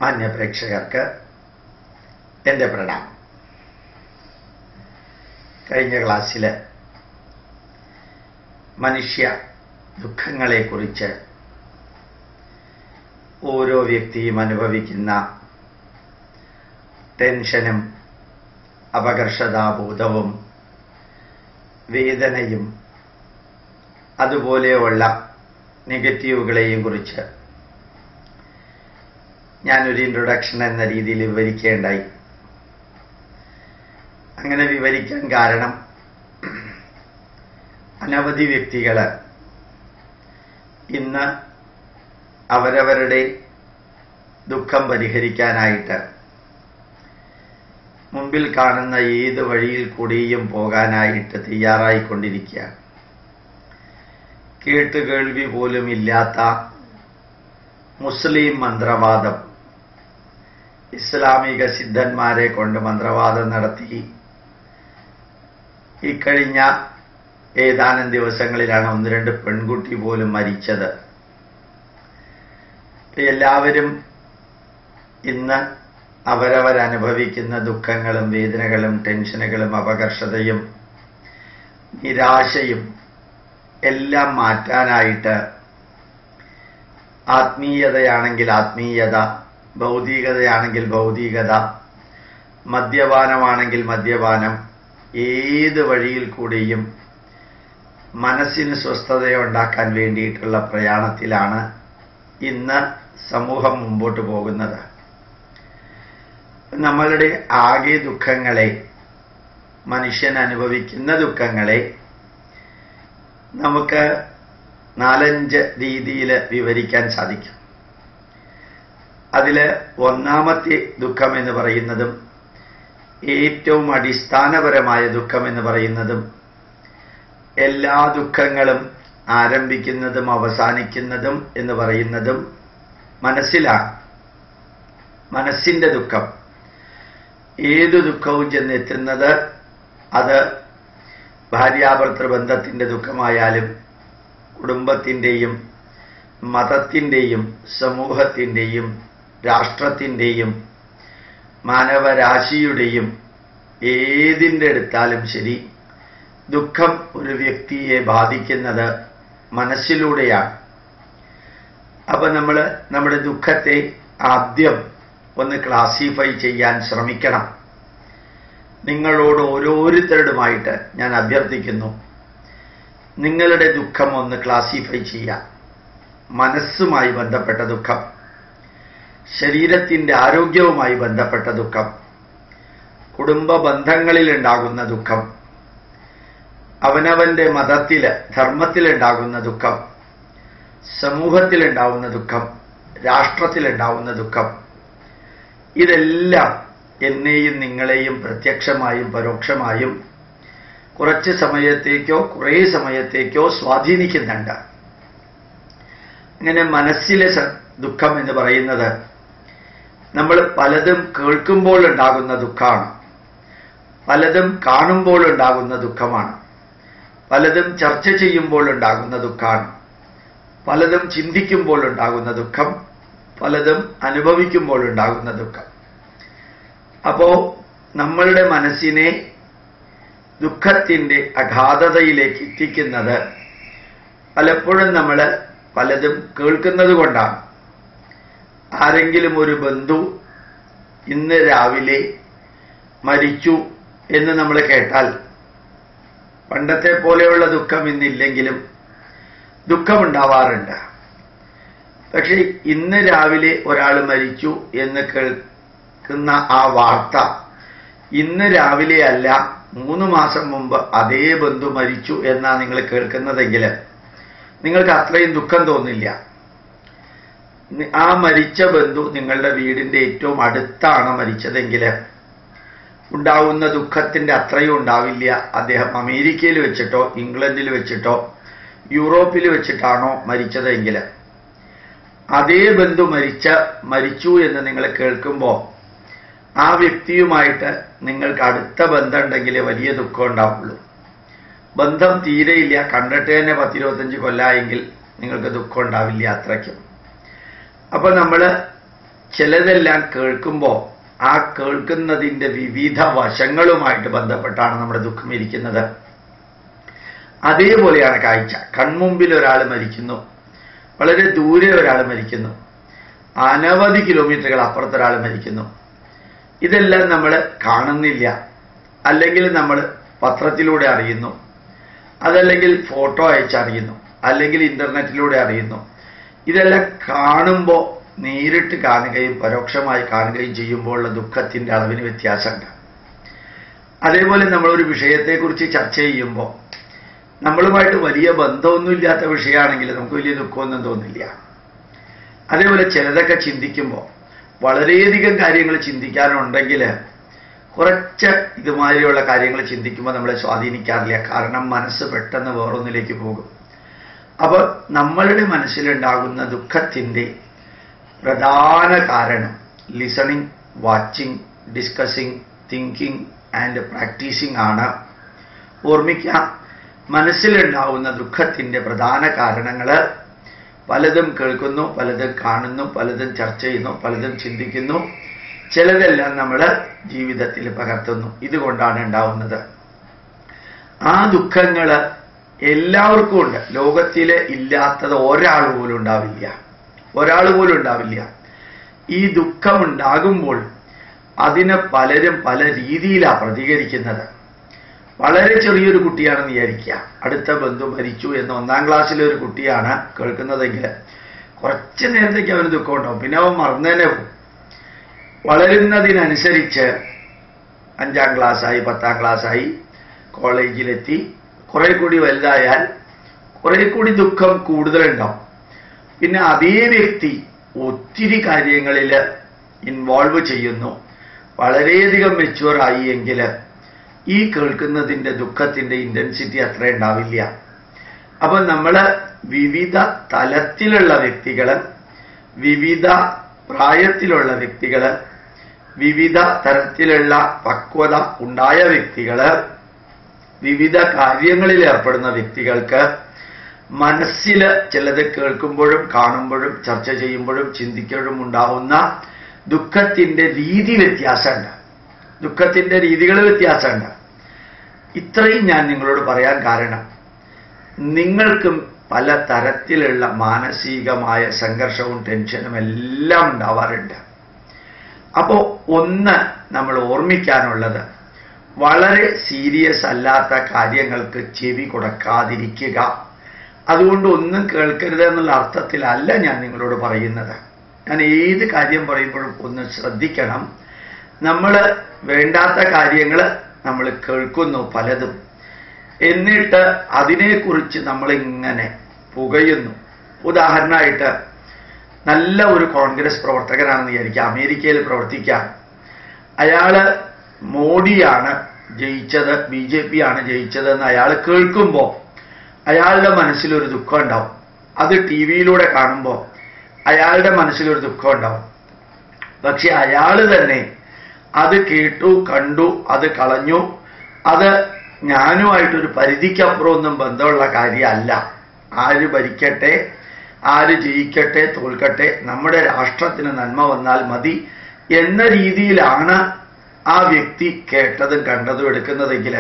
മാന്യ പ്രേക്ഷകർക്ക് എൻ്റെ പ്രണാമം. കഴിഞ്ഞ ക്ലാസ്സിൽ മനുഷ്യ ദുഃഖങ്ങളെക്കുറിച്ച് ഓരോ വ്യക്തിയും അനുഭവിക്കുന്ന ടെൻഷനും അപകർഷതാബോധവും വേദനയും അതുപോലെയുള്ള നെഗറ്റീവുകളെയും കുറിച്ച് ഞാനൊരു ഇൻട്രൊഡക്ഷൻ എന്ന രീതിയിൽ വിവരിക്കേണ്ടായി. അങ്ങനെ വിവരിക്കാൻ കാരണം അനവധി വ്യക്തികൾ ഇന്ന് അവരവരുടെ ദുഃഖം പരിഹരിക്കാനായിട്ട് മുമ്പിൽ കാണുന്ന ഏത് വഴിയിൽ കൂടിയും പോകാനായിട്ട് തയ്യാറായിക്കൊണ്ടിരിക്കുകയാണ്. കേട്ടുകേൾവി പോലും ഇല്ലാത്ത മുസ്ലിം മന്ത്രവാദം, ഇസ്ലാമിക സിദ്ധന്മാരെ കൊണ്ട് മന്ത്രവാദം നടത്തി ഇക്കഴിഞ്ഞ ഏതാനും ദിവസങ്ങളിലാണ് 1-2 പെൺകുട്ടി പോലും മരിച്ചത്. എല്ലാവരും ഇന്ന് അവരവരനുഭവിക്കുന്ന ദുഃഖങ്ങളും വേദനകളും ടെൻഷനുകളും അപകർഷതയും നിരാശയും എല്ലാം മാറ്റാനായിട്ട് ആത്മീയതയാണെങ്കിൽ ആത്മീയത, ഭൗതികതയാണെങ്കിൽ ഭൗതികത, മദ്യപാനമാണെങ്കിൽ മദ്യപാനം, ഏത് വഴിയിൽ കൂടിയും മനസ്സിന് സ്വസ്ഥതയുണ്ടാക്കാൻ വേണ്ടിയിട്ടുള്ള പ്രയാണത്തിലാണ് ഇന്ന് സമൂഹം മുമ്പോട്ട് പോകുന്നത്. നമ്മളുടെ ആകെ ദുഃഖങ്ങളെ, മനുഷ്യൻ അനുഭവിക്കുന്ന ദുഃഖങ്ങളെ നമുക്ക് 4-5 രീതിയിൽ വിവരിക്കാൻ സാധിക്കും. അതിൽ ഒന്നാമത്തെ ദുഃഖം എന്ന് പറയുന്നതും ഏറ്റവും അടിസ്ഥാനപരമായ ദുഃഖം എന്ന് പറയുന്നതും എല്ലാ ദുഃഖങ്ങളും ആരംഭിക്കുന്നതും അവസാനിക്കുന്നതും എന്ന് പറയുന്നതും മനസ്സിലാണ്. മനസ്സിന്റെ ദുഃഖം, ഏതു ദുഃഖവും ചെന്നെത്തുന്നത് അത് ഭാര്യാഭർത്തൃ ബന്ധത്തിന്റെ ദുഃഖമായാലും കുടുംബത്തിൻ്റെയും മതത്തിൻ്റെയും സമൂഹത്തിൻ്റെയും രാഷ്ട്രത്തിൻ്റെയും മാനവരാശിയുടെയും ഏതിൻ്റെ എടുത്താലും ശരി, ദുഃഖം ഒരു വ്യക്തിയെ ബാധിക്കുന്നത് മനസ്സിലൂടെയാണ്. അപ്പം നമ്മൾ നമ്മുടെ ദുഃഖത്തെ ആദ്യം ഒന്ന് ക്ലാസിഫൈ ചെയ്യാൻ ശ്രമിക്കണം. നിങ്ങളോട് ഓരോരുത്തരുമായിട്ട് ഞാൻ അഭ്യർത്ഥിക്കുന്നു, നിങ്ങളുടെ ദുഃഖം ഒന്ന് ക്ലാസിഫൈ ചെയ്യാം. മനസ്സുമായി ബന്ധപ്പെട്ട ദുഃഖം, ശരീരത്തിൻ്റെ ആരോഗ്യവുമായി ബന്ധപ്പെട്ട ദുഃഖം, കുടുംബ ബന്ധങ്ങളിലുണ്ടാകുന്ന ദുഃഖം, അവനവൻ്റെ മതത്തിൽ ധർമ്മത്തിലുണ്ടാകുന്ന ദുഃഖം, സമൂഹത്തിലുണ്ടാവുന്ന ദുഃഖം, രാഷ്ട്രത്തിലുണ്ടാവുന്ന ദുഃഖം, ഇതെല്ലാം എന്നെയും നിങ്ങളെയും പ്രത്യക്ഷമായും പരോക്ഷമായും കുറച്ച് സമയത്തേക്കോ കുറേ സമയത്തേക്കോ സ്വാധീനിക്കുന്നുണ്ട്. അങ്ങനെ മനസ്സിലെ ദുഃഖം എന്ന് പറയുന്നത് നമ്മൾ പലതും കേൾക്കുമ്പോൾ ഉണ്ടാകുന്ന ദുഃഖമാണ്, പലതും കാണുമ്പോൾ ഉണ്ടാകുന്ന ദുഃഖമാണ്, പലതും ചർച്ച ചെയ്യുമ്പോൾ ഉണ്ടാകുന്ന ദുഃഖമാണ്, പലതും ചിന്തിക്കുമ്പോൾ ഉണ്ടാകുന്ന ദുഃഖം, പലതും അനുഭവിക്കുമ്പോൾ ഉണ്ടാകുന്ന ദുഃഖം. അപ്പോൾ നമ്മളുടെ മനസ്സിനെ ദുഃഖത്തിൻ്റെ അഗാധതയിലേക്ക് എത്തിക്കുന്നത് പലപ്പോഴും നമ്മൾ പലതും കേൾക്കുന്നത് കൊണ്ടാണ്. ആരെങ്കിലും ഒരു ബന്ധു ഇന്ന് രാവിലെ മരിച്ചു എന്ന് നമ്മൾ കേട്ടാൽ പണ്ടത്തെ പോലെയുള്ള ദുഃഖം ഇന്നില്ലെങ്കിലും ദുഃഖമുണ്ടാവാറുണ്ട്. പക്ഷെ ഇന്ന് രാവിലെ ഒരാൾ മരിച്ചു എന്ന് കേൾക്കുന്ന ആ വാർത്ത ഇന്ന് രാവിലെ അല്ല, 3 മാസം മുമ്പ് അതേ ബന്ധു മരിച്ചു എന്നാണ് നിങ്ങൾ കേൾക്കുന്നതെങ്കിൽ നിങ്ങൾക്ക് അത്രയും ദുഃഖം തോന്നില്ല. ആ മരിച്ച ബന്ധു നിങ്ങളുടെ വീടിൻ്റെ ഏറ്റവും അടുത്താണ് മരിച്ചതെങ്കിൽ ഉണ്ടാവുന്ന ദുഃഖത്തിൻ്റെ അത്രയും ഉണ്ടാവില്ല. അദ്ദേഹം അമേരിക്കയിൽ വെച്ചിട്ടോ ഇംഗ്ലണ്ടിൽ വെച്ചിട്ടോ യൂറോപ്പിൽ വെച്ചിട്ടാണോ മരിച്ചതെങ്കിൽ അതേ ബന്ധു മരിച്ചു എന്ന് നിങ്ങൾ കേൾക്കുമ്പോൾ ആ വ്യക്തിയുമായിട്ട് നിങ്ങൾക്ക് അടുത്ത ബന്ധമുണ്ടെങ്കിൽ വലിയ ദുഃഖം ഉണ്ടാവുള്ളൂ. ബന്ധം തീരെയില്ല, കണ്ടിട്ട് തന്നെ 10-25 കൊല്ലമായെങ്കിൽ നിങ്ങൾക്ക് ദുഃഖം ഉണ്ടാവില്ല അത്രയ്ക്കും. അപ്പോൾ നമ്മൾ ചിലതെല്ലാം കേൾക്കുമ്പോൾ ആ കേൾക്കുന്നതിൻ്റെ വിവിധ വശങ്ങളുമായിട്ട് ബന്ധപ്പെട്ടാണ് നമ്മുടെ ദുഃഖം ഇരിക്കുന്നത്. അതേപോലെയാണ് കാഴ്ച. കൺമുമ്പിൽ ഒരാൾ മരിക്കുന്നു, വളരെ ദൂരെ ഒരാൾ മരിക്കുന്നു, അനവധി കിലോമീറ്ററുകൾ അപ്പുറത്തൊരാൾ മരിക്കുന്നു. ഇതെല്ലാം നമ്മൾ കാണുന്നില്ല, അല്ലെങ്കിൽ നമ്മൾ പത്രത്തിലൂടെ അറിയുന്നു, അതല്ലെങ്കിൽ ഫോട്ടോ അയച്ചറിയുന്നു, അല്ലെങ്കിൽ ഇന്റർനെറ്റിലൂടെ അറിയുന്നു. ഇതെല്ലാം കാണുമ്പോൾ, നേരിട്ട് കാണുകയും പരോക്ഷമായി കാണുകയും ചെയ്യുമ്പോഴുള്ള ദുഃഖത്തിൻ്റെ അളവിന് വ്യത്യാസമുണ്ട്. അതേപോലെ നമ്മളൊരു വിഷയത്തെക്കുറിച്ച് ചർച്ച ചെയ്യുമ്പോൾ നമ്മളുമായിട്ട് വലിയ ബന്ധമൊന്നുമില്ലാത്ത വിഷയമാണെങ്കിൽ നമുക്ക് വലിയ ദുഃഖമൊന്നും തോന്നില്ല. അതേപോലെ ചിലതൊക്കെ ചിന്തിക്കുമ്പോൾ, വളരെയധികം കാര്യങ്ങൾ ചിന്തിക്കാനുണ്ടെങ്കിൽ കുറച്ച് ഇതുമാതിരിയുള്ള കാര്യങ്ങൾ ചിന്തിക്കുമ്പോൾ നമ്മളെ സ്വാധീനിക്കാറില്ല. കാരണം മനസ്സ് പെട്ടെന്ന് വേറൊന്നിലേക്ക് പോകും. അപ്പോൾ നമ്മളുടെ മനസ്സിലുണ്ടാകുന്ന ദുഃഖത്തിൻ്റെ പ്രധാന കാരണം listening, watching, discussing, thinking and practising ആണ്. ഓർമ്മിക്കാം, മനസ്സിലുണ്ടാവുന്ന ദുഃഖത്തിൻ്റെ പ്രധാന കാരണങ്ങൾ പലതും കേൾക്കുന്നു, പലതും കാണുന്നു, പലതും ചർച്ച ചെയ്യുന്നു, പലതും ചിന്തിക്കുന്നു. ചിലതെല്ലാം നമ്മൾ ജീവിതത്തിൽ പകർത്തുന്നു. ഇതുകൊണ്ടാണ് ഉണ്ടാവുന്നത്. ആ ദുഃഖങ്ങൾ എല്ലാവർക്കും ഉണ്ട്. ലോകത്തിൽ ഇല്ലാത്തത് ഒരാൾ പോലും ഉണ്ടാവില്ല, ഒരാൾ പോലും ഉണ്ടാവില്ല. ഈ ദുഃഖമുണ്ടാകുമ്പോൾ അതിന് പലരും പല രീതിയിലാണ് പ്രതികരിക്കുന്നത്. വളരെ ചെറിയൊരു കുട്ടിയാണെന്ന് വിചാരിക്കുക, അടുത്ത ബന്ധു മരിച്ചു എന്ന് 1ാം ക്ലാസ്സിലെ ഒരു കുട്ടിയാണ് കേൾക്കുന്നതെങ്കിൽ കുറച്ച് നേരത്തേക്ക് അവന് ദുഃഖം ഉണ്ടാവും, പിന്നെ അവൻ മറന്നേനെ പോകും. വളരുന്നതിനനുസരിച്ച് 5ാം ക്ലാസ്സായി, 10ാം ക്ലാസ്സായി, കോളേജിലെത്തി, കുറെ കൂടി വലുതായാൽ കുറെ കൂടി ദുഃഖം കൂടുതലുണ്ടാവും. പിന്നെ അതേ വ്യക്തി ഒത്തിരി കാര്യങ്ങളിൽ ഇൻവോൾവ് ചെയ്യുന്നു, വളരെയധികം മെച്യൂറായി എങ്കിൽ ഈ കേൾക്കുന്നതിൻ്റെ ദുഃഖത്തിൻ്റെ ഇൻറ്റൻസിറ്റി അത്ര ഉണ്ടാവില്ല. അപ്പം നമ്മൾ വിവിധ തലത്തിലുള്ള വ്യക്തികൾ, വിവിധ പ്രായത്തിലുള്ള വ്യക്തികൾ, വിവിധ തരത്തിലുള്ള പക്വത ഉണ്ടായ വ്യക്തികൾ, വിവിധ കാര്യങ്ങളിൽ ഏർപ്പെടുന്ന വ്യക്തികൾക്ക് മനസ്സിൽ ചിലത് കേൾക്കുമ്പോഴും കാണുമ്പോഴും ചർച്ച ചെയ്യുമ്പോഴും ചിന്തിക്കുമ്പോഴും ഉണ്ടാവുന്ന ദുഃഖത്തിൻ്റെ രീതി വ്യത്യാസമുണ്ട്, ദുഃഖത്തിൻ്റെ രീതികൾ വ്യത്യാസമുണ്ട്. ഇത്രയും ഞാൻ നിങ്ങളോട് പറയാൻ കാരണം, നിങ്ങൾക്കും പല തരത്തിലുള്ള മാനസികമായ സംഘർഷവും ടെൻഷനും എല്ലാം ഉണ്ടാവാറുണ്ട്. അപ്പോൾ ഒന്ന് നമ്മൾ ഓർമ്മിക്കാനുള്ളത്, വളരെ സീരിയസ് അല്ലാത്ത കാര്യങ്ങൾക്ക് ചെവി കൊടുക്കാതിരിക്കുക. അതുകൊണ്ട് ഒന്നും കേൾക്കരുത് എന്നുള്ള അർത്ഥത്തിലല്ല ഞാൻ നിങ്ങളോട് പറയുന്നത്. ഞാൻ ഏത് കാര്യം പറയുമ്പോഴും ഒന്ന് ശ്രദ്ധിക്കണം. നമ്മൾ വേണ്ടാത്ത കാര്യങ്ങൾ നമ്മൾ കേൾക്കുന്നു പലതും, എന്നിട്ട് അതിനെക്കുറിച്ച് നമ്മളിങ്ങനെ പുകയുന്നു. ഉദാഹരണമായിട്ട്, നല്ല ഒരു കോൺഗ്രസ് പ്രവർത്തകനാണെന്ന് വിചാരിക്കുക, അമേരിക്കയിൽ പ്രവർത്തിക്കാം. അയാൾ മോഡിയാണ് ജയിച്ചത്, BJP ആണ് ജയിച്ചതെന്ന് അയാൾ കേൾക്കുമ്പോൾ അയാളുടെ മനസ്സിലൊരു ദുഃഖം ഉണ്ടാവും. അത് TV-യിലൂടെ കാണുമ്പോൾ അയാളുടെ മനസ്സിലൊരു ദുഃഖം ഉണ്ടാവും. പക്ഷെ അയാൾ തന്നെ അത് കേട്ടു, കണ്ടു, അത് കളഞ്ഞു. അത് ഞാനുമായിട്ടൊരു പരിധിക്കപ്പുറമൊന്നും ബന്ധമുള്ള കാര്യമല്ല. ആര് ഭരിക്കട്ടെ, ആര് ജയിക്കട്ടെ, തോൽക്കട്ടെ, നമ്മുടെ രാഷ്ട്രത്തിന് നന്മ വന്നാൽ മതി എന്ന രീതിയിലാണ് ആ വ്യക്തി കേട്ടതും കണ്ടതും എടുക്കുന്നതെങ്കിൽ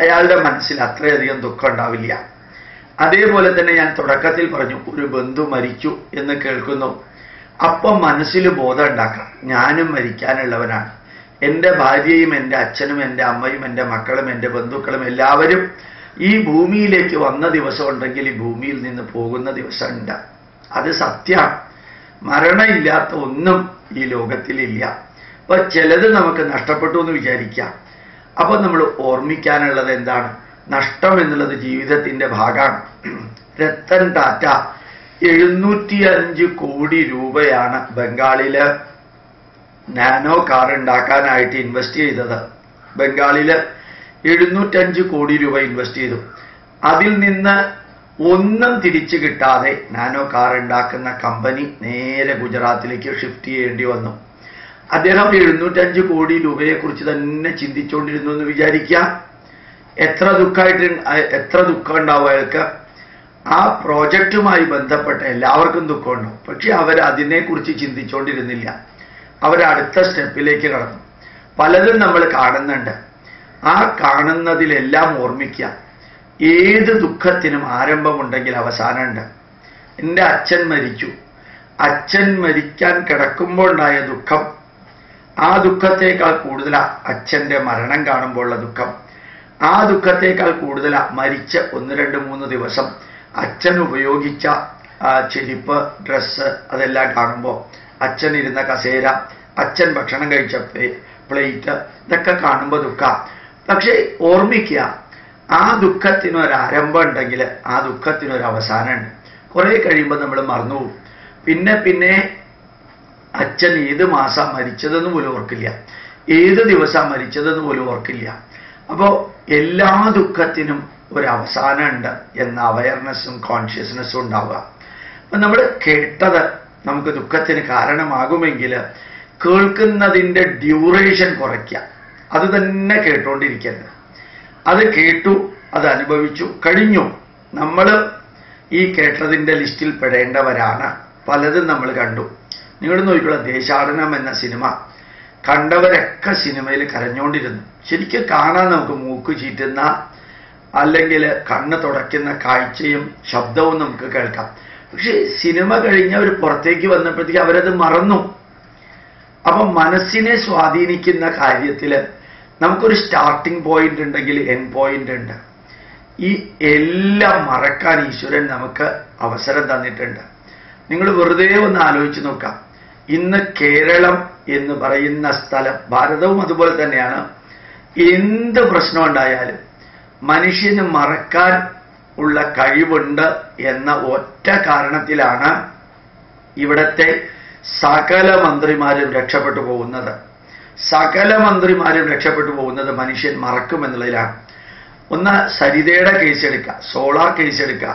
അയാളുടെ മനസ്സിൽ അത്രയധികം ദുഃഖം ഉണ്ടാവില്ല. അതേപോലെ തന്നെ ഞാൻ തുടക്കത്തിൽ പറഞ്ഞു, ഒരു ബന്ധു മരിച്ചു എന്ന് കേൾക്കുന്നു. അപ്പം മനസ്സിൽ ബോധം ഉണ്ടാക്കാം, ഞാനും മരിക്കാനുള്ളവനാണ്. എൻ്റെ ഭാര്യയും എൻ്റെ അച്ഛനും എൻ്റെ അമ്മയും എൻ്റെ മക്കളും എൻ്റെ ബന്ധുക്കളും എല്ലാവരും ഈ ഭൂമിയിലേക്ക് വന്ന ദിവസം ഉണ്ടെങ്കിൽ ഈ ഭൂമിയിൽ നിന്ന് പോകുന്ന ദിവസമുണ്ട്. അത് സത്യമാണ്. മരണമില്ലാത്ത ഒന്നും ഈ ലോകത്തിലില്ല. അപ്പൊ ചിലത് നമുക്ക് നഷ്ടപ്പെട്ടു എന്ന് വിചാരിക്കാം. അപ്പൊ നമ്മൾ ഓർമ്മിക്കാനുള്ളത് എന്താണ്? നഷ്ടം എന്നുള്ളത് ജീവിതത്തിന്റെ ഭാഗമാണ്. രത്തൻ ടാറ്റ 705 കോടി രൂപയാണ് ബംഗാളില് നാനോ കാർ ഉണ്ടാക്കാനായിട്ട് ഇൻവെസ്റ്റ് ചെയ്തത്. ബംഗാളില് 705 കോടി രൂപ ഇൻവെസ്റ്റ് ചെയ്തു. അതിൽ നിന്ന് ഒന്നും തിരിച്ചു കിട്ടാതെ നാനോ കാർ ഉണ്ടാക്കുന്ന കമ്പനി നേരെ ഗുജറാത്തിലേക്ക് ഷിഫ്റ്റ് ചെയ്യേണ്ടി വന്നു. അദ്ദേഹം 705 കോടി രൂപയെക്കുറിച്ച് തന്നെ ചിന്തിച്ചുകൊണ്ടിരുന്നു എന്ന് വിചാരിക്കാം. എത്ര ദുഃഖം ഉണ്ടാവും അയാൾക്ക്. ആ പ്രോജക്റ്റുമായി ബന്ധപ്പെട്ട എല്ലാവർക്കും ദുഃഖമുണ്ടാവും. പക്ഷെ അവർ അതിനെക്കുറിച്ച് ചിന്തിച്ചുകൊണ്ടിരുന്നില്ല. അവരടുത്ത സ്റ്റെപ്പിലേക്ക് കടന്നു. പലതും നമ്മൾ കാണുന്നുണ്ട്. ആ കാണുന്നതിലെല്ലാം ഓർമ്മിക്കുക, ഏത് ദുഃഖത്തിനും ആരംഭമുണ്ടെങ്കിൽ അവസാനമുണ്ട്. എൻ്റെ അച്ഛൻ മരിച്ചു. അച്ഛൻ മരിക്കാൻ കിടക്കുമ്പോൾ ഉണ്ടായ ദുഃഖം, ആ ദുഃഖത്തേക്കാൾ കൂടുതലാണ് അച്ഛൻ്റെ മരണം കാണുമ്പോഴുള്ള ദുഃഖം. ആ ദുഃഖത്തേക്കാൾ കൂടുതലാണ് മരിച്ച 1, 2, 3 ദിവസം അച്ഛൻ ഉപയോഗിച്ച ചെരുപ്പ്, ഡ്രസ്സ് അതെല്ലാം കാണുമ്പോൾ, അച്ഛൻ ഇരുന്ന കസേര, അച്ഛൻ ഭക്ഷണം കഴിച്ച പ്ലേറ്റ്, ഇതൊക്കെ കാണുമ്പോൾ ദുഃഖം. പക്ഷേ ഓർമ്മിക്കുക, ആ ദുഃഖത്തിനൊരാരംഭം ഉണ്ടെങ്കിൽ ആ ദുഃഖത്തിനൊരു അവസാനമുണ്ട്. കുറേ കഴിയുമ്പോൾ നമ്മൾ മറന്നുപോകും. പിന്നെ അച്ഛൻ ഏത് മാസം മരിച്ചതെന്ന് പോലും ഓർക്കില്ല, ഏത് ദിവസം മരിച്ചതെന്ന് പോലും ഓർക്കില്ല. അപ്പോൾ എല്ലാ ദുഃഖത്തിനും ഒരു അവസാനമുണ്ട് എന്ന അവയർനെസ്സും കോൺഷ്യസ്നെസ്സും ഉണ്ടാവുക. അപ്പം നമ്മൾ കേട്ടത് നമുക്ക് ദുഃഖത്തിന് കാരണമാകുമെങ്കിൽ കേൾക്കുന്നതിൻ്റെ ഡ്യൂറേഷൻ കുറയ്ക്കുക. അത് തന്നെ കേട്ടുകൊണ്ടിരിക്കരുത്. അത് കേട്ടു, അത് അനുഭവിച്ചു, കഴിഞ്ഞു. നമ്മൾ ഈ കേട്ടതിൻ്റെ ലിസ്റ്റിൽ പെടേണ്ടവരാണ്. പലതും നമ്മൾ കണ്ടു. നിങ്ങൾ നോക്കിയുള്ള ദേശാടനം എന്ന സിനിമ കണ്ടവരൊക്കെ സിനിമയിൽ കരഞ്ഞുകൊണ്ടിരുന്നു. ശരിക്കും കാണാൻ നമുക്ക് മൂക്ക് ചീറ്റുന്ന, അല്ലെങ്കിൽ കണ്ണ് തുടയ്ക്കുന്ന കാഴ്ചയും ശബ്ദവും നമുക്ക് കേൾക്കാം. പക്ഷെ സിനിമ കഴിഞ്ഞ് അവർ പുറത്തേക്ക് വന്നപ്പോഴത്തേക്ക് അവരത് മറന്നു. അപ്പം മനസ്സിനെ സ്വാധീനിക്കുന്ന കാര്യത്തിൽ നമുക്കൊരു സ്റ്റാർട്ടിംഗ് പോയിന്റ് ഉണ്ടെങ്കിൽ എൻഡ് പോയിന്റ് ഉണ്ട്. ഈ എല്ലാം മറക്കാൻ ഈശ്വരൻ നമുക്ക് അവസരം തന്നിട്ടുണ്ട്. നിങ്ങൾ വെറുതെ ഒന്ന് ആലോചിച്ച് നോക്കാം. ഇന്ന് കേരളം എന്ന് പറയുന്ന സ്ഥലം, ഭാരതവും അതുപോലെ തന്നെയാണ്, എന്ത് പ്രശ്നം ഉണ്ടായാലും മനുഷ്യന് മറക്കാൻ ഉള്ള കഴിവുണ്ട് എന്ന ഒറ്റ കാരണത്തിലാണ് ഇവിടത്തെ സകല മന്ത്രിമാരും രക്ഷപ്പെട്ടു പോകുന്നത്. സകല മന്ത്രിമാരും രക്ഷപ്പെട്ടു പോകുന്നത് മനുഷ്യൻ മറക്കുമെന്നുള്ളതിലാണ്. ഒന്ന് സരിതയുടെ കേസെടുക്കുക, സോളാർ കേസെടുക്കുക,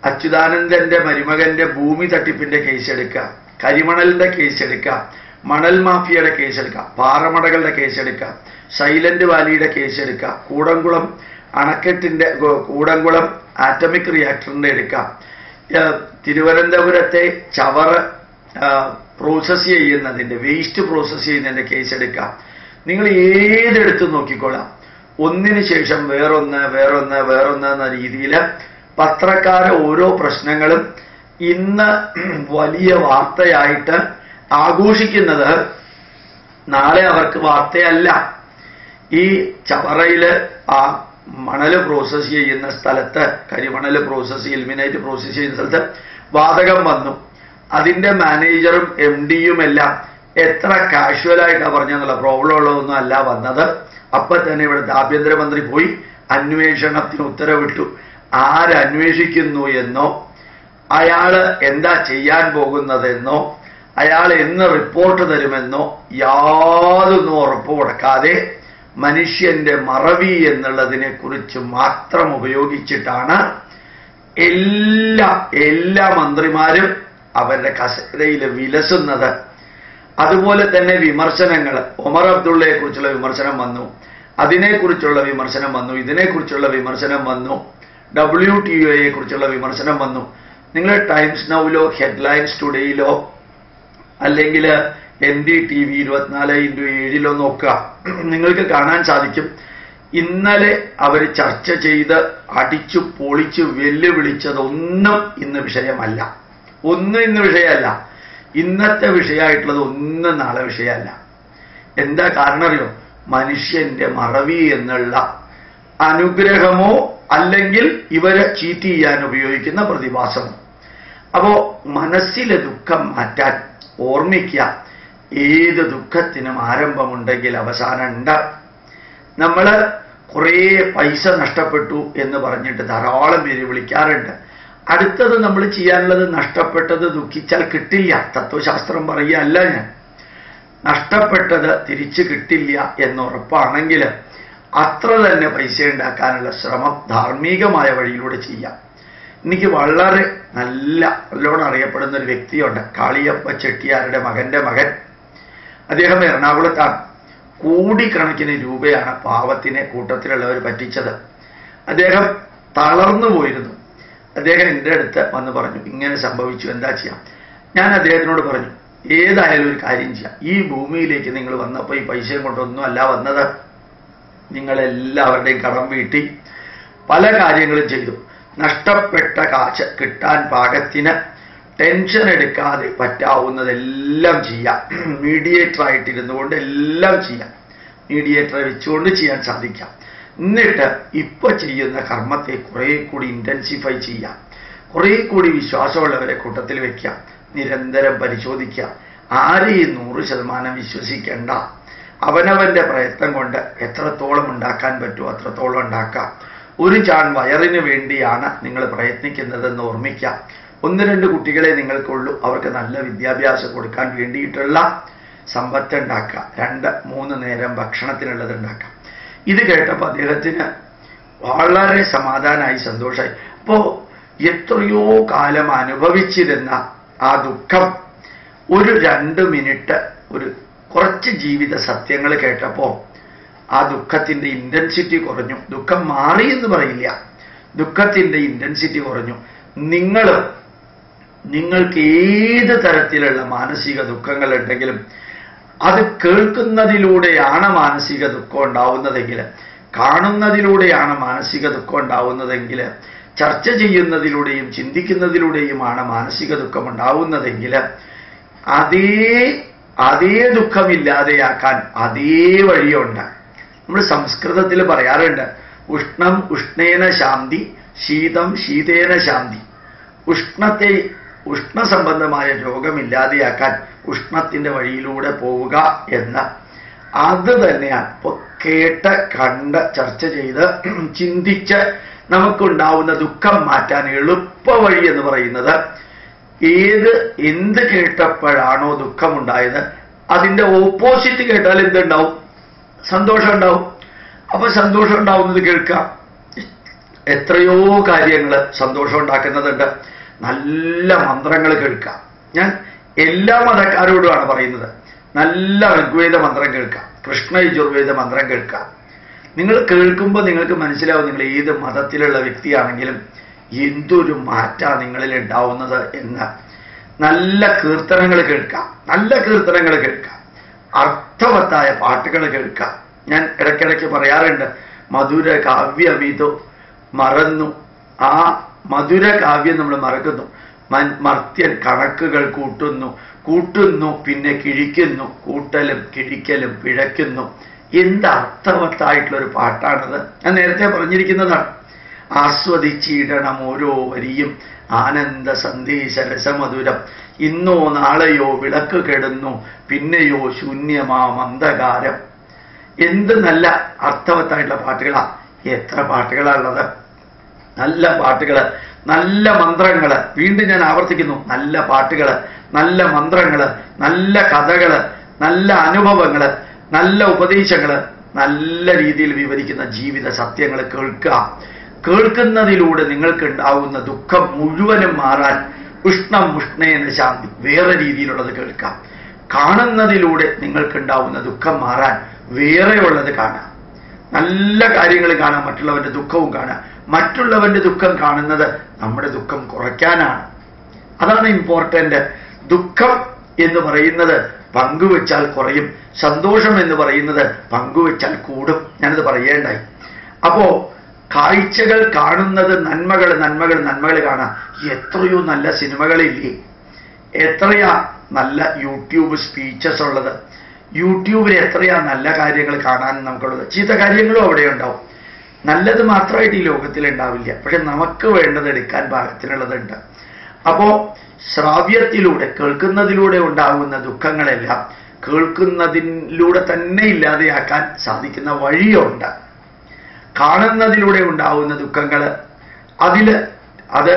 അച്യുതാനന്ദന്റെ മരുമകന്റെ ഭൂമി തട്ടിപ്പിന്റെ കേസെടുക്കുക, കരിമണലിന്റെ കേസെടുക്കുക, മണൽ മാഫിയയുടെ കേസെടുക്കുക, പാറമടകളുടെ കേസെടുക്കുക, സൈലന്റ് വാലിയുടെ കേസെടുക്കുക, കൂടംകുളം അണക്കെട്ടിന്റെ, കൂടംകുളം ആറ്റമിക് റിയാക്ടറിന്റെ എടുക്കാം, തിരുവനന്തപുരത്തെ ചവറ് പ്രോസസ് ചെയ്യുന്നതിന്റെ, വേസ്റ്റ് പ്രോസസ് ചെയ്യുന്നതിന്റെ കേസെടുക്കാം. നിങ്ങൾ ഏതെടുത്ത് നോക്കിക്കോളാം, ഒന്നിനു ശേഷം വേറൊന്ന് വേറൊന്ന് വേറൊന്ന് എന്ന രീതിയിൽ പത്രക്കാരെ ഓരോ പ്രശ്നങ്ങളും ഇന്ന് വലിയ വാർത്തയായിട്ട് ആഘോഷിക്കുന്നത് നാളെ അവർക്ക് വാർത്തയല്ല. ഈ ചവറയില് ആ മണല് പ്രോസസ് ചെയ്യുന്ന സ്ഥലത്ത്, കരിമണല് പ്രോസസ്, ഇൽമിനൈറ്റ് പ്രോസസ് ചെയ്യുന്ന സ്ഥലത്ത് വാതകം വന്നു. അതിന്റെ മാനേജറും MD-യും എല്ലാം എത്ര കാഷ്വലായിട്ടാണ് പറഞ്ഞെന്നുള്ള പ്രോബ്ലം ഉള്ളതൊന്നും അല്ല വന്നത്. അപ്പൊ തന്നെ ഇവിടുത്തെ ആഭ്യന്തരമന്ത്രി പോയി അന്വേഷണത്തിന് ഉത്തരവിട്ടു. ആരന്വേഷിക്കുന്നു എന്നോ, അയാള് എന്താ ചെയ്യാൻ പോകുന്നതെന്നോ, അയാൾ എന്ന് റിപ്പോർട്ട് തരുമെന്നോ യാതൊന്നും ഉറപ്പ് കൊടുക്കാതെ മനുഷ്യന്റെ മറവി എന്നുള്ളതിനെ കുറിച്ച് മാത്രം ഉപയോഗിച്ചിട്ടാണ് എല്ലാ മന്ത്രിമാരും അവരുടെ കസേരയിൽ വിലസുന്നത്. അതുപോലെ തന്നെ വിമർശനങ്ങൾ, ഒമർ അബ്ദുള്ളയെ കുറിച്ചുള്ള വിമർശനം വന്നു, അതിനെക്കുറിച്ചുള്ള വിമർശനം വന്നു, ഇതിനെക്കുറിച്ചുള്ള വിമർശനം വന്നു, WTOയെ കുറിച്ചുള്ള വിമർശനം വന്നു. നിങ്ങൾ ടൈംസ് നൗവിലോ ഹെഡ്ലൈൻസ് ടുഡേയിലോ അല്ലെങ്കിൽ NDTV 24x7 നോക്കുക, നിങ്ങൾക്ക് കാണാൻ സാധിക്കും. ഇന്നലെ അവർ ചർച്ച ചെയ്ത് അടിച്ചു പൊളിച്ചു വെല്ലുവിളിച്ചതൊന്നും ഇന്ന് വിഷയമല്ല. ഒന്നും ഇന്ന് വിഷയമല്ല. ഇന്നത്തെ വിഷയമായിട്ടുള്ളത് ഒന്നും നാളെ വിഷയമല്ല. എന്താ കാരണം അറിയോ? മനുഷ്യന്റെ മറവി എന്നുള്ള അനുഗ്രഹമോ അല്ലെങ്കിൽ ഇവരെ ചീറ്റ് ചെയ്യാൻ ഉപയോഗിക്കുന്ന പ്രതിഭാസമോ. അപ്പോ മനസ്സിലെ ദുഃഖം മാറ്റാൻ ഓർമ്മിക്കുക, ഏത് ദുഃഖത്തിനും ആരംഭമുണ്ടെങ്കിൽ അവസാനമുണ്ട്. നമ്മൾ കുറേ പൈസ നഷ്ടപ്പെട്ടു എന്ന് പറഞ്ഞിട്ട് ധാരാളം പേര് വിളിക്കാറുണ്ട്. അടുത്തത് നമ്മൾ ചെയ്യാനുള്ളത് നഷ്ടപ്പെട്ടത് ദുഃഖിച്ചാൽ കിട്ടില്ല. തത്വശാസ്ത്രം പറയുകയല്ല ഞാൻ. നഷ്ടപ്പെട്ടത് തിരിച്ചു കിട്ടില്ല എന്നുറപ്പാണെങ്കിൽ അത്ര തന്നെ പൈസ ഉണ്ടാക്കാനുള്ള ശ്രമം ധാർമ്മികമായ വഴിയിലൂടെ ചെയ്യാം. എനിക്ക് വളരെ നല്ലോണം അറിയപ്പെടുന്ന ഒരു വ്യക്തിയുണ്ട്, കാളിയപ്പ ചെട്ടിയാരുടെ മകന്റെ മകൻ. അദ്ദേഹം എറണാകുളത്താണ്. കോടിക്കണക്കിന് രൂപയാണ് പാവത്തിനെ കൂട്ടത്തിലുള്ളവർ പറ്റിച്ചത്. അദ്ദേഹം തളർന്നു പോയിരുന്നു. അദ്ദേഹം എൻ്റെ അടുത്ത് വന്ന് പറഞ്ഞു, ഇങ്ങനെ സംഭവിച്ചു, എന്താ ചെയ്യാം? ഞാൻ അദ്ദേഹത്തിനോട് പറഞ്ഞു, ഏതായാലും ഒരു കാര്യം ചെയ്യാം. ഈ ഭൂമിയിലേക്ക് നിങ്ങൾ വന്നപ്പോൾ ഈ പൈസയും കൊണ്ടൊന്നും അല്ല വന്നത്. നിങ്ങളെല്ലാവരുടെയും കടം വീട്ടി പല കാര്യങ്ങളും ചെയ്തു. നഷ്ടപ്പെട്ട കാശ് കിട്ടാൻ പാകത്തിന് ടെൻഷൻ എടുക്കാതെ പറ്റാവുന്നതെല്ലാം ചെയ്യാം. മീഡിയേറ്റർ ആയിട്ടിരുന്നു കൊണ്ട് എല്ലാം ചെയ്യാം. മീഡിയേറ്ററെ വെച്ചുകൊണ്ട് ചെയ്യാൻ സാധിക്കാം. എന്നിട്ട് ഇപ്പൊ ചെയ്യുന്ന കർമ്മത്തെ കുറെ കൂടി ഇന്റൻസിഫൈ ചെയ്യാം. കുറെ കൂടി വിശ്വാസമുള്ളവരെ കൂട്ടത്തിൽ വെക്കാം. നിരന്തരം പരിശോധിക്കുക. ആരെയും 100% വിശ്വസിക്കേണ്ട. അവനവന്റെ പ്രയത്നം കൊണ്ട് എത്രത്തോളം ഉണ്ടാക്കാൻ പറ്റുമോ അത്രത്തോളം ഉണ്ടാക്കാം. ഒരു ചാൺ വയറിന് വേണ്ടിയാണ് നിങ്ങൾ പ്രയത്നിക്കുന്നതെന്ന് ഓർമ്മിക്കാം. 1-2 കുട്ടികളെ നിങ്ങൾക്കുള്ളൂ. അവർക്ക് നല്ല വിദ്യാഭ്യാസം കൊടുക്കാൻ വേണ്ടിയിട്ടുള്ള സമ്പത്ത് ഉണ്ടാക്കുക. 2-3 നേരം ഭക്ഷണത്തിനുള്ളത് ഉണ്ടാക്കാം. ഇത് കേട്ടപ്പോൾ അദ്ദേഹത്തിന് വളരെ സമാധാനമായി, സന്തോഷമായി. അപ്പോ എത്രയോ കാലം അനുഭവിച്ചിരുന്ന ആ ദുഃഖം ഒരു 2 മിനിറ്റ് കുറച്ച് ജീവിത സത്യങ്ങൾ കേട്ടപ്പോൾ ആ ദുഃഖത്തിന്റെ ഇന്റൻസിറ്റി കുറഞ്ഞു. ദുഃഖം മാറി എന്ന് പറയില്ല, ദുഃഖത്തിന്റെ ഇന്റൻസിറ്റി കുറഞ്ഞു. നിങ്ങൾക്ക് ഏത് തരത്തിലുള്ള മാനസിക ദുഃഖങ്ങൾ ഉണ്ടെങ്കിലും അത് കേൾക്കുന്നതിലൂടെയാണ് മാനസിക ദുഃഖം ഉണ്ടാവുന്നതെങ്കിൽ, കാണുന്നതിലൂടെയാണ് മാനസിക ദുഃഖം ഉണ്ടാവുന്നതെങ്കിൽ, ചർച്ച ചെയ്യുന്നതിലൂടെയും ചിന്തിക്കുന്നതിലൂടെയുമാണ് മാനസിക ദുഃഖം ഉണ്ടാവുന്നതെങ്കിൽ അതേ ദുഃഖമില്ലാതെയാക്കാൻ അതേ വഴിയുണ്ട്. നമ്മൾ സംസ്കൃതത്തിൽ പറയാറുണ്ട്, ഉഷ്ണം ഉഷ്ണേന ശാന്തി, ശീതം ശീതേന ശാന്തി. ഉഷ്ണസംബന്ധമായ രോഗമില്ലാതെയാക്കാൻ ഉഷ്ണത്തിന്റെ വഴിയിലൂടെ പോവുക എന്ന്. അത് തന്നെയാണ് ഇപ്പൊ കേട്ട് കണ്ട് ചർച്ച ചെയ്ത് ചിന്തിച്ച് നമുക്കുണ്ടാവുന്ന ദുഃഖം മാറ്റാൻ എളുപ്പ വഴി എന്ന് പറയുന്നത് എന്ത് കേട്ടപ്പോഴാണോ ദുഃഖമുണ്ടായത് അതിന്റെ ഓപ്പോസിറ്റ് കേട്ടാൽ എന്തുണ്ടാവും? സന്തോഷം ഉണ്ടാവും. അപ്പൊ സന്തോഷം ഉണ്ടാവുന്നത് കേൾക്കാം. എത്രയോ കാര്യങ്ങൾ സന്തോഷം ഉണ്ടാക്കുന്നതുണ്ട്. നല്ല മന്ത്രങ്ങൾ കേൾക്കാം. ഞാൻ എല്ലാ മതക്കാരോടുമാണ് പറയുന്നത്, നല്ല ഋഗ്വേദ മന്ത്രം കേൾക്കാം, കൃഷ്ണ യജുർവേദ മന്ത്രം കേൾക്കാം. നിങ്ങൾ കേൾക്കുമ്പോൾ നിങ്ങൾക്ക് മനസ്സിലാവും നിങ്ങൾ ഏത് മതത്തിലുള്ള വ്യക്തിയാണെങ്കിലും എന്തൊരു മാറ്റാ നിങ്ങളിൽ ഉണ്ടാവുന്നത് എന്ന്. നല്ല കീർത്തനങ്ങൾ കേൾക്കാം, നല്ല കീർത്തനങ്ങൾ കേൾക്കാം, അർത്ഥവത്തായ പാട്ടുകൾ കേൾക്കാം. ഞാൻ ഇടയ്ക്കിടയ്ക്ക് പറയാറുണ്ട്, മധുര കാവ്യമിതോ മറന്നു. ആ മധുര കാവ്യം നമ്മൾ മറക്കുന്നു. മർത്യൻ കണക്കുകൾ കൂട്ടുന്നു പിന്നെ കിഴിക്കുന്നു, കൂട്ടലും കിഴിക്കലും പിഴയ്ക്കുന്നു. എന്ത് അർത്ഥവത്തായിട്ടുള്ളൊരു പാട്ടാണത്. ഞാൻ നേരത്തെ പറഞ്ഞിരിക്കുന്നതാണ്. ആസ്വദിച്ചിടണം ഓരോ വരിയും ആനന്ദ സന്ദേശ രസമധുരം. ഇന്നോ നാളെയോ വിളക്ക് കെടുന്നു, പിന്നെയോ ശൂന്യമാം അന്ധകാരം. എന്ത് നല്ല അർത്ഥവത്തായിട്ടുള്ള പാട്ടുകളാ. എത്ര പാട്ടുകളാണുള്ളത്. നല്ല പാട്ടുകള്, നല്ല മന്ത്രങ്ങള്. വീണ്ടും ഞാൻ ആവർത്തിക്കുന്നു, നല്ല പാട്ടുകള്, നല്ല മന്ത്രങ്ങള്, നല്ല കഥകള്, നല്ല അനുഭവങ്ങള്, നല്ല ഉപദേശങ്ങള്, നല്ല രീതിയിൽ വിവരിക്കുന്ന ജീവിത സത്യങ്ങൾ കേൾക്കുക. കേൾക്കുന്നതിലൂടെ നിങ്ങൾക്കുണ്ടാവുന്ന ദുഃഖം മുഴുവനും മാറാൻ ഉഷ്ണം ഉഷ്ണേന ശാന്തി വേറെ രീതിയിലുള്ളത് കേൾക്കാം. കാണുന്നതിലൂടെ നിങ്ങൾക്കുണ്ടാവുന്ന ദുഃഖം മാറാൻ വേറെയുള്ളത് കാണാം. നല്ല കാര്യങ്ങൾ കാണാം, മറ്റുള്ളവന്റെ ദുഃഖവും കാണാം. മറ്റുള്ളവന്റെ ദുഃഖം കാണുന്നത് നമ്മുടെ ദുഃഖം കുറയ്ക്കാനാണ്. അതാണ് ഇമ്പോർട്ടന്റ്. ദുഃഖം എന്ന് പറയുന്നത് പങ്കുവെച്ചാൽ കുറയും, സന്തോഷം എന്ന് പറയുന്നത് പങ്കുവെച്ചാൽ കൂടും. ഞാനത് പറയേണ്ടായി. അപ്പോ കാഴ്ചകൾ കാണുന്നത് നന്മകൾ കാണാം. എത്രയോ നല്ല സിനിമകളില്ലേ, എത്രയാ നല്ല യൂട്യൂബ് സ്പീച്ചസ് ഉള്ളത്. യൂട്യൂബിൽ എത്രയാ നല്ല കാര്യങ്ങൾ കാണാൻ നമുക്കുള്ളത്. ചീത്ത കാര്യങ്ങളും അവിടെ ഉണ്ടാവും. നല്ലത് മാത്രമായിട്ട് ഈ ലോകത്തിൽ ഉണ്ടാവില്ല. പക്ഷെ നമുക്ക് വേണ്ടത് എടുക്കാൻ പാകത്തിനുള്ളതുണ്ട്. അപ്പോ ശ്രാവ്യത്തിലൂടെ കേൾക്കുന്നതിലൂടെ ഉണ്ടാകുന്ന ദുഃഖങ്ങളെല്ലാം കേൾക്കുന്നതിലൂടെ തന്നെ ഇല്ലാതെയാക്കാൻ സാധിക്കുന്ന വഴിയുണ്ട്. കാണുന്നതിലൂടെ ഉണ്ടാവുന്ന ദുഃഖങ്ങൾ അത്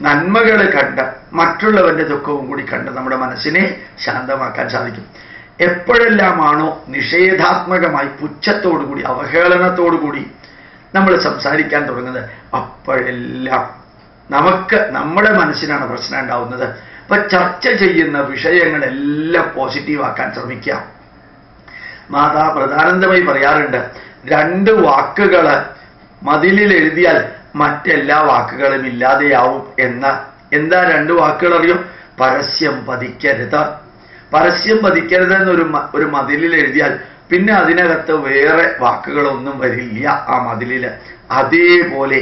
നന്മകൾ കണ്ട് മറ്റുള്ളവന്റെ ദുഃഖവും കൂടി കണ്ട് നമ്മുടെ മനസ്സിനെ ശാന്തമാക്കാൻ സാധിക്കും. എപ്പോഴെല്ലാമാണോ നിഷേധാത്മകമായി പുച്ഛത്തോടുകൂടി അവഹേളനത്തോടുകൂടി നമ്മൾ സംസാരിക്കാൻ തുടങ്ങുന്നത് അപ്പോഴെല്ലാം നമ്മുടെ മനസ്സിനാണ് പ്രശ്നം ഉണ്ടാവുന്നത്. അപ്പൊ ചർച്ച ചെയ്യുന്ന വിഷയങ്ങളെല്ലാം പോസിറ്റീവാക്കാൻ ശ്രമിക്കാം. മാതാ പ്രധാനന്ദമായി പറയാറുണ്ട്, 2 വാക്കുകൾ മതിലിൽ എഴുതിയാൽ മറ്റെല്ലാ വാക്കുകളും ഇല്ലാതെയാവും എന്ന. എന്താ 2 വാക്കുകൾ അറിയോ? പരസ്യം പതിക്കരുത്. പരസ്യം പതിക്കരുതെന്നൊരു ഒരു മതിലിൽ എഴുതിയാൽ പിന്നെ അതിനകത്ത് വേറെ വാക്കുകളൊന്നും വരില്ല ആ മതിലില്. അതേപോലെ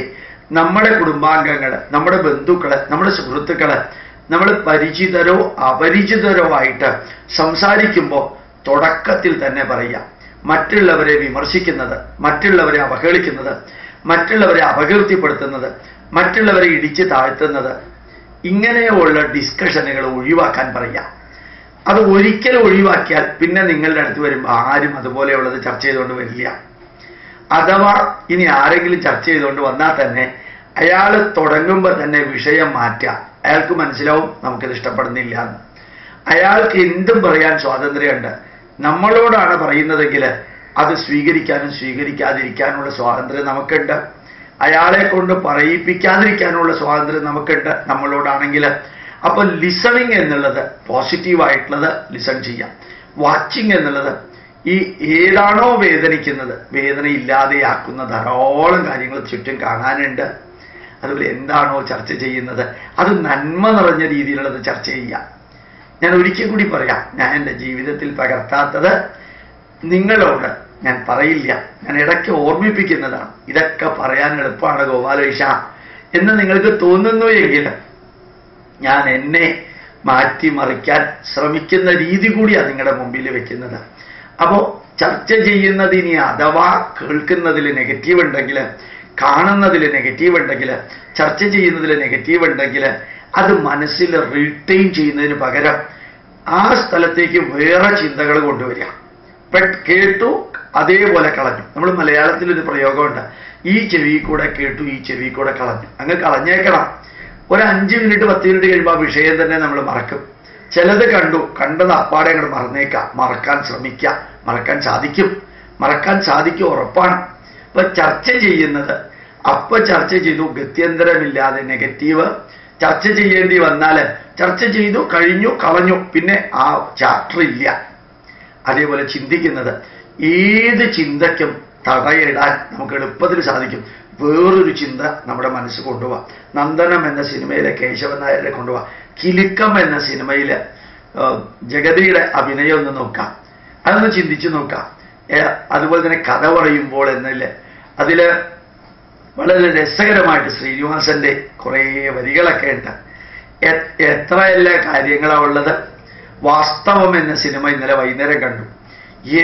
നമ്മുടെ കുടുംബാംഗങ്ങള്, നമ്മുടെ ബന്ധുക്കള്, നമ്മുടെ സുഹൃത്തുക്കള്, നമ്മൾ പരിചിതരോ അപരിചിതരോ ആയിട്ട് സംസാരിക്കുമ്പോൾ തുടക്കത്തിൽ തന്നെ പറയാം, മറ്റുള്ളവരെ വിമർശിക്കുന്നത്, മറ്റുള്ളവരെ അവഹേളിക്കുന്നത്, മറ്റുള്ളവരെ അപകീർത്തിപ്പെടുത്തുന്നത്, മറ്റുള്ളവരെ ഇടിച്ച് താഴ്ത്തുന്നത്, ഇങ്ങനെയുള്ള ഡിസ്കഷനുകൾ ഒഴിവാക്കാൻ പറയാം. അത് ഒരിക്കലും ഒഴിവാക്കിയാൽ പിന്നെ നിങ്ങളുടെ അടുത്ത് വരുമ്പോൾ ആരും അതുപോലെയുള്ളത് ചർച്ച ചെയ്തുകൊണ്ട് വരില്ല. അഥവാ ഇനി ആരെങ്കിലും ചർച്ച ചെയ്തുകൊണ്ട് വന്നാൽ തന്നെ അയാൾ തുടങ്ങുമ്പോൾ തന്നെ വിഷയം മാറ്റുക. അയാൾക്ക് മനസ്സിലാവും നമുക്കിത് ഇഷ്ടപ്പെടുന്നില്ല എന്ന്. അയാൾക്ക് എന്തും പറയാൻ സ്വാതന്ത്ര്യമുണ്ട്. നമ്മളോടാണ് പറയുന്നതെങ്കിൽ അത് സ്വീകരിക്കാനും സ്വീകരിക്കാതിരിക്കാനുള്ള സ്വാതന്ത്ര്യം നമുക്കുണ്ട്. അയാളെ കൊണ്ട് പറയിപ്പിക്കാതിരിക്കാനുള്ള സ്വാതന്ത്ര്യം നമുക്കുണ്ട് നമ്മളോടാണെങ്കിൽ. അപ്പൊ ലിസണിങ് എന്നുള്ളത് പോസിറ്റീവായിട്ടുള്ളത് ലിസൺ ചെയ്യാം. വാച്ചിങ് എന്നുള്ളത് ഈ ഏതാണോ വേദനിക്കുന്നത് വേദനയില്ലാതെയാക്കുന്ന ധാരാളം കാര്യങ്ങൾ ചുറ്റും കാണാനുണ്ട്. അതുപോലെ എന്താണോ ചർച്ച ചെയ്യുന്നത് അത് നന്മ നിറഞ്ഞ രീതിയിലുള്ളത് ചർച്ച ചെയ്യാം. ഞാൻ ഒരിക്കൽ കൂടി പറയാം, ഞാൻ എൻ്റെ ജീവിതത്തിൽ പകർത്താത്തത് നിങ്ങളോട് ഞാൻ പറയില്ല. ഞാൻ ഇടയ്ക്ക് ഓർമ്മിപ്പിക്കുന്നതാണ്. ഇതൊക്കെ പറയാൻ എളുപ്പമാണ് ഗോപാലേഷ എന്ന് നിങ്ങൾക്ക് തോന്നുന്നു എങ്കിൽ ഞാൻ എന്നെ മാറ്റിമറിക്കാൻ ശ്രമിക്കുന്ന രീതി കൂടിയാണ് നിങ്ങളുടെ മുമ്പിൽ വെക്കുന്നത്. അപ്പോൾ ചർച്ച ചെയ്യുന്നതിന് അഥവാ കേൾക്കുന്നതിൽ നെഗറ്റീവ് ഉണ്ടെങ്കിൽ, കാണുന്നതിൽ നെഗറ്റീവ് ഉണ്ടെങ്കിൽ, ചർച്ച ചെയ്യുന്നതിൽ നെഗറ്റീവ് ഉണ്ടെങ്കിൽ അത് മനസ്സിൽ റീറ്റെയിൻ ചെയ്യുന്നതിന് പകരം ആ സ്ഥലത്തേക്ക് വേറെ ചിന്തകൾ കൊണ്ടുവരിക. കേട്ടു അതേപോലെ കളഞ്ഞു. നമ്മൾ മലയാളത്തിൽ ഒരു പ്രയോഗമുണ്ട്, ഈ ചെവി കൂടെ കേട്ടു ഈ ചെവി കൂടെ കളഞ്ഞു. അങ്ങ് കളഞ്ഞേക്കണം. ഒരു 5 മിനിറ്റ് 10 മിനിറ്റ് കഴിയുമ്പോൾ ആ വിഷയം തന്നെ നമ്മൾ മറക്കും. ചിലത് കണ്ടത് അപ്പാടെ അങ്ങോട്ട് മറന്നേക്കാം. മറക്കാൻ ശ്രമിക്കുക, മറക്കാൻ സാധിക്കും ഉറപ്പാണ്. ഇപ്പൊ ചർച്ച ചെയ്യുന്നത് അപ്പൊ ചർച്ച ചെയ്തു, ഗത്യന്തരമില്ലാതെ നെഗറ്റീവ് ചർച്ച ചെയ്യേണ്ടി വന്നാൽ ചർച്ച ചെയ്തു, കഴിഞ്ഞു, കളഞ്ഞു, പിന്നെ ആ ചാപ്റ്റർ ഇല്ല. അതേപോലെ ചിന്തിക്കുന്നത്, ഏത് ചിന്തയ്ക്കും തടയിടാൻ നമുക്ക് എളുപ്പത്തിൽ സാധിക്കും. വേറൊരു ചിന്ത നമ്മുടെ മനസ്സ് കൊണ്ടുപോവാം. നന്ദനം എന്ന സിനിമയിലെ കേശവൻ നായരെ കൊണ്ടുപോവാം. കിലുക്കം എന്ന സിനിമയിലെ ജഗതിയുടെ അഭിനയം ഒന്ന് നോക്കാം, അതൊന്ന് ചിന്തിച്ചു നോക്കാം. അതുപോലെ തന്നെ കഥ പറയുമ്പോൾ എന്നല്ലേ അതില് വളരെ രസകരമായിട്ട് ശ്രീനിവാസന്റെ കുറേ വരികളൊക്കെ ഉണ്ട്. എത്രയെല്ലാ കാര്യങ്ങളാണ് ഉള്ളത്. വാസ്തവം എന്ന സിനിമ ഇന്നലെ വൈകുന്നേരം കണ്ടു.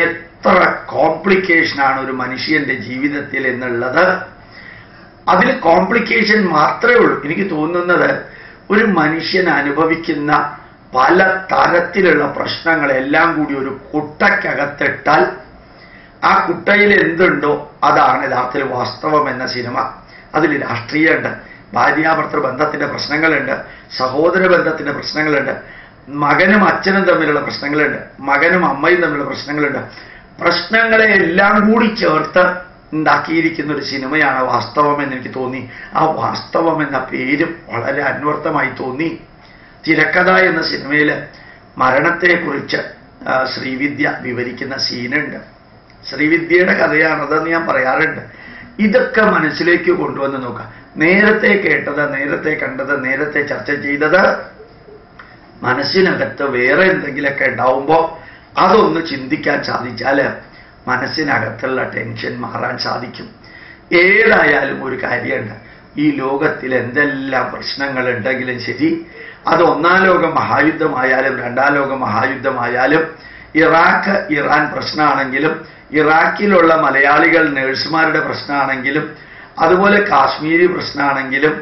എത്ര കോംപ്ലിക്കേഷനാണ് ഒരു മനുഷ്യന്റെ ജീവിതത്തിൽ എന്നുള്ളത്. അതിൽ കോംപ്ലിക്കേഷൻ മാത്രമേ ഉള്ളൂ. എനിക്ക് തോന്നുന്നത് ഒരു മനുഷ്യൻ അനുഭവിക്കുന്ന പല തരത്തിലുള്ള പ്രശ്നങ്ങളെല്ലാം കൂടി ഒരു കുട്ടയ്ക്കകത്തിട്ടാൽ ആ കുട്ടയിൽ എന്തുണ്ടോ അതാണ് യഥാർത്ഥത്തിൽ വാസ്തവം എന്ന സിനിമ. അതിൽ രാഷ്ട്രീയമുണ്ട്, ഭാര്യാഭർത്തൃ ബന്ധത്തിന്റെ പ്രശ്നങ്ങളുണ്ട്, സഹോദര ബന്ധത്തിന്റെ പ്രശ്നങ്ങളുണ്ട്, മകനും അച്ഛനും തമ്മിലുള്ള പ്രശ്നങ്ങളുണ്ട്, മകനും അമ്മയും തമ്മിലുള്ള പ്രശ്നങ്ങളുണ്ട്. പ്രശ്നങ്ങളെ എല്ലാം കൂടി ചേർത്ത് ഉണ്ടാക്കിയിരിക്കുന്ന ഒരു സിനിമയാണ് വാസ്തവം എന്ന് എനിക്ക് തോന്നി. ആ വാസ്തവം എന്ന പേരും വളരെ അന്വർത്ഥമായി തോന്നി. തിരക്കഥ എന്ന സിനിമയിൽ മരണത്തെക്കുറിച്ച് ശ്രീവിദ്യ വിവരിക്കുന്ന സീനുണ്ട്. ശ്രീവിദ്യയുടെ കഥയാണതെന്ന് ഞാൻ പറയാറുണ്ട്. ഇതൊക്കെ മനസ്സിലേക്ക് കൊണ്ടുവന്ന് നോക്കാം. നേരത്തെ കേട്ടത്, നേരത്തെ കണ്ടത്, നേരത്തെ ചർച്ച ചെയ്തത് മനസ്സിനകത്ത് വേറെ എന്തെങ്കിലുമൊക്കെ ഉണ്ടാവുമ്പോൾ അതൊന്ന് ചിന്തിക്കാൻ സാധിച്ചാൽ മനസ്സിനകത്തുള്ള ടെൻഷൻ മാറാൻ സാധിക്കും. ഏതായാലും ഒരു കാര്യമുണ്ട്, ഈ ലോകത്തിൽ എന്തെല്ലാം പ്രശ്നങ്ങളുണ്ടെങ്കിലും ശരി, അത് 1-ാം ലോക മഹായുദ്ധമായാലും 2-ാം ലോക മഹായുദ്ധമായാലും, ഇറാഖ് ഇറാൻ പ്രശ്നമാണെങ്കിലും, ഇറാഖിലുള്ള മലയാളികൾ നേഴ്സുമാരുടെ പ്രശ്നമാണെങ്കിലും, അതുപോലെ കാശ്മീരി പ്രശ്നമാണെങ്കിലും,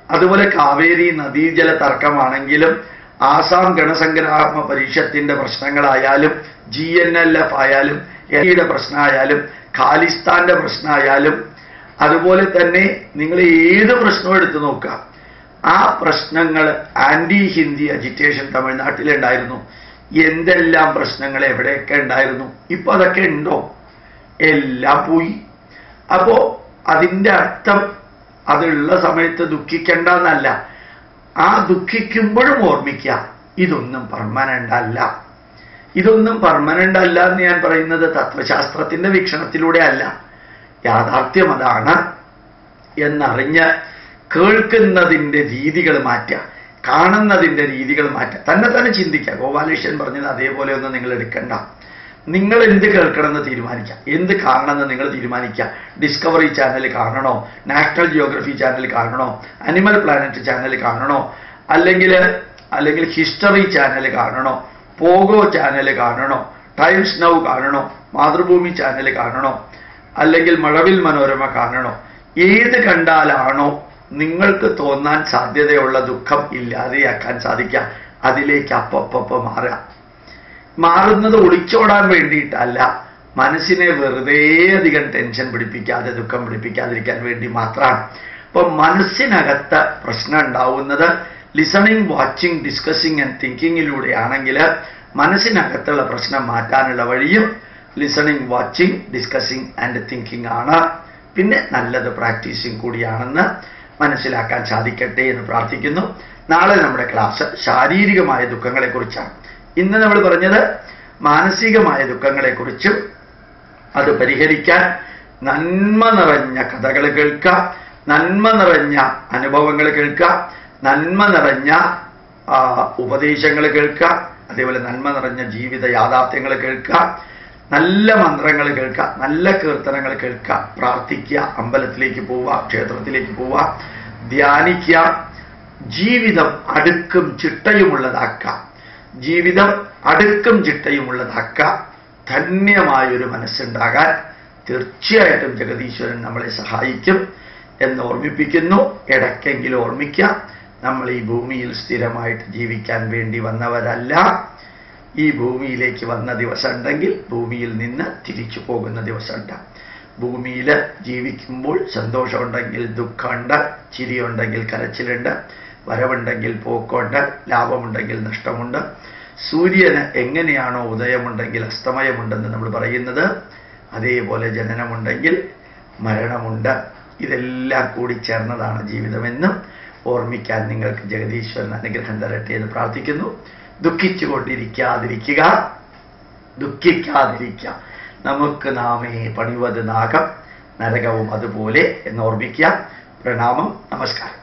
അതുപോലെ കാവേരി നദീജല തർക്കമാണെങ്കിലും, ആസാം ഗണസംഗ്രാമ പരിഷത്തിന്റെ പ്രശ്നങ്ങളായാലും, GNLF ആയാലും, യുടെ പ്രശ്നമായാലും, ഖാലിസ്ഥാന്റെ പ്രശ്നമായാലും, അതുപോലെ തന്നെ നിങ്ങൾ ഏത് പ്രശ്നവും എടുത്തു നോക്കുക, ആ പ്രശ്നങ്ങൾ ആന്റി ഹിന്ദി അജിറ്റേഷൻ തമിഴ്നാട്ടിലുണ്ടായിരുന്നു. എന്തെല്ലാം പ്രശ്നങ്ങൾ എവിടെയൊക്കെ ഉണ്ടായിരുന്നു. ഇപ്പൊ അതൊക്കെ ഉണ്ടോ? എല്ലാം പോയി. അപ്പോ അതിൻ്റെ അർത്ഥം അതുള്ള സമയത്ത് ദുഃഖിക്കേണ്ട എന്നല്ല, ആ ദുഃഖിക്കുമ്പോഴും ഓർമ്മിക്കുക ഇതൊന്നും പെർമനന്റ് അല്ല. ഇതൊന്നും പെർമനന്റ് അല്ല എന്ന് ഞാൻ പറയുന്നത് തത്വശാസ്ത്രത്തിന്റെ വീക്ഷണത്തിലൂടെ അല്ല, യാഥാർത്ഥ്യം അതാണ് എന്നറിഞ്ഞ് കേൾക്കുന്നതിൻ്റെ രീതികൾ മാറ്റുക, കാണുന്നതിൻ്റെ രീതികൾ മാറ്റുക, തന്നെ ചിന്തിക്കുക. ഗോപാലകൃഷ്ണൻ പറഞ്ഞത് അതേപോലെ ഒന്നും നിങ്ങൾ എടുക്കണ്ട. നിങ്ങൾ എന്ത് കേൾക്കണമെന്ന് തീരുമാനിക്കുക, എന്ത് കാണണമെന്ന് നിങ്ങൾ തീരുമാനിക്കുക. ഡിസ്കവറി ചാനൽ കാണണോ, നാഷണൽ ജിയോഗ്രഫി ചാനൽ കാണണോ, അനിമൽ പ്ലാനറ്റ് ചാനൽ കാണണോ, അല്ലെങ്കിൽ ഹിസ്റ്ററി ചാനൽ കാണണോ, പോഗോ ചാനൽ കാണണോ, ടൈംസ് നൗ കാണണോ, മാതൃഭൂമി ചാനൽ കാണണോ, അല്ലെങ്കിൽ മഴവിൽ മനോരമ കാണണോ, ഏത് കണ്ടാലാണോ നിങ്ങൾക്ക് തോന്നാൻ സാധ്യതയുള്ള ദുഃഖം ഇല്ലാതെയാക്കാൻ സാധിക്കുക, അതിലേക്ക് അപ്പപ്പ മാറുന്നത് ഒളിച്ചോടാൻ വേണ്ടിയിട്ടല്ല, മനസ്സിനെ വെറുതെ അധികം ടെൻഷൻ പിടിപ്പിക്കാതെ ദുഃഖം പിടിപ്പിക്കാതിരിക്കാൻ വേണ്ടി മാത്രമാണ്. അപ്പം മനസ്സിനകത്ത് പ്രശ്നം ഉണ്ടാവുന്നത് ലിസണിങ്, വാച്ചിങ്, ഡിസ്കസിങ് ആൻഡ് തിങ്കിങ്ങിലൂടെയാണെങ്കിൽ മനസ്സിനകത്തുള്ള പ്രശ്നം മാറ്റാനുള്ള വഴിയും listening, watching, discussing and thinking ആണ്. പിന്നെ നല്ലത് പ്രാക്ടീസിങ് കൂടിയാണെന്ന് മനസ്സിലാക്കാൻ സാധിക്കട്ടെ എന്ന് പ്രാർത്ഥിക്കുന്നു. നാളെ നമ്മുടെ ക്ലാസ് ശാരീരികമായ ദുഃഖങ്ങളെക്കുറിച്ചാണ്. ഇന്ന് നമ്മൾ പറഞ്ഞത് മാനസികമായ ദുഃഖങ്ങളെക്കുറിച്ചും അത് പരിഹരിക്കാൻ നന്മ നിറഞ്ഞ കഥകൾ കേൾക്കുക, നന്മ നിറഞ്ഞ അനുഭവങ്ങൾ കേൾക്കുക, നന്മ നിറഞ്ഞ ഉപദേശങ്ങൾ കേൾക്കുക, അതേപോലെ നന്മ നിറഞ്ഞ ജീവിത യാഥാർത്ഥ്യങ്ങൾ കേൾക്കുക, നല്ല മന്ത്രങ്ങൾ കേൾക്കുക, നല്ല കീർത്തനങ്ങൾ കേൾക്കുക, പ്രാർത്ഥിക്കുക, അമ്പലത്തിലേക്ക് പോവുക, ക്ഷേത്രത്തിലേക്ക് പോവുക, ധ്യാനിക്കുക, ജീവിതം അടുക്കും ചിട്ടയുമുള്ളതാക്കുക, ജീവിതം അടുക്കും ചിട്ടയുമുള്ളതാക്കുക, ധന്യമായൊരു മനസ്സുണ്ടാകാൻ തീർച്ചയായിട്ടും ജഗദീശ്വരൻ നമ്മളെ സഹായിക്കും എന്ന് ഓർമ്മിപ്പിക്കുന്നു. ഇടയ്ക്കെങ്കിലും ഓർമ്മിക്കുക, നമ്മൾ ഈ ഭൂമിയിൽ സ്ഥിരമായിട്ട് ജീവിക്കാൻ വേണ്ടി വന്നവരല്ല. ഈ ഭൂമിയിലേക്ക് വന്ന ദിവസം ഉണ്ടെങ്കിൽ ഭൂമിയിൽ നിന്ന് തിരിച്ചു പോകുന്ന ദിവസമുണ്ട്. ഭൂമിയിൽ ജീവിക്കുമ്പോൾ സന്തോഷമുണ്ടെങ്കിൽ ദുഃഖമുണ്ട്, ചിരിയുണ്ടെങ്കിൽ കരച്ചിലുണ്ട്, വരവുണ്ടെങ്കിൽ പോക്കുണ്ട്, ലാഭമുണ്ടെങ്കിൽ നഷ്ടമുണ്ട്. സൂര്യന് എങ്ങനെയാണോ ഉദയമുണ്ടെങ്കിൽ അസ്തമയമുണ്ടെന്ന് നമ്മൾ പറയുന്നത്, അതേപോലെ ജനനമുണ്ടെങ്കിൽ മരണമുണ്ട്. ഇതെല്ലാം കൂടി ചേർന്നതാണ് ജീവിതമെന്നും ഓർമ്മിക്കാൻ നിങ്ങൾക്ക് ജഗദീശ്വരൻ അനുഗ്രഹം തരട്ടെ എന്ന് പ്രാർത്ഥിക്കുന്നു. ദുഃഖിച്ചുകൊണ്ടിരിക്കാതിരിക്കുക, നമുക്ക് നാമേ പണിവത് നാഗം, നരകവും അതുപോലെ എന്ന് ഓർമ്മിക്കുക. പ്രണാമം, നമസ്കാരം.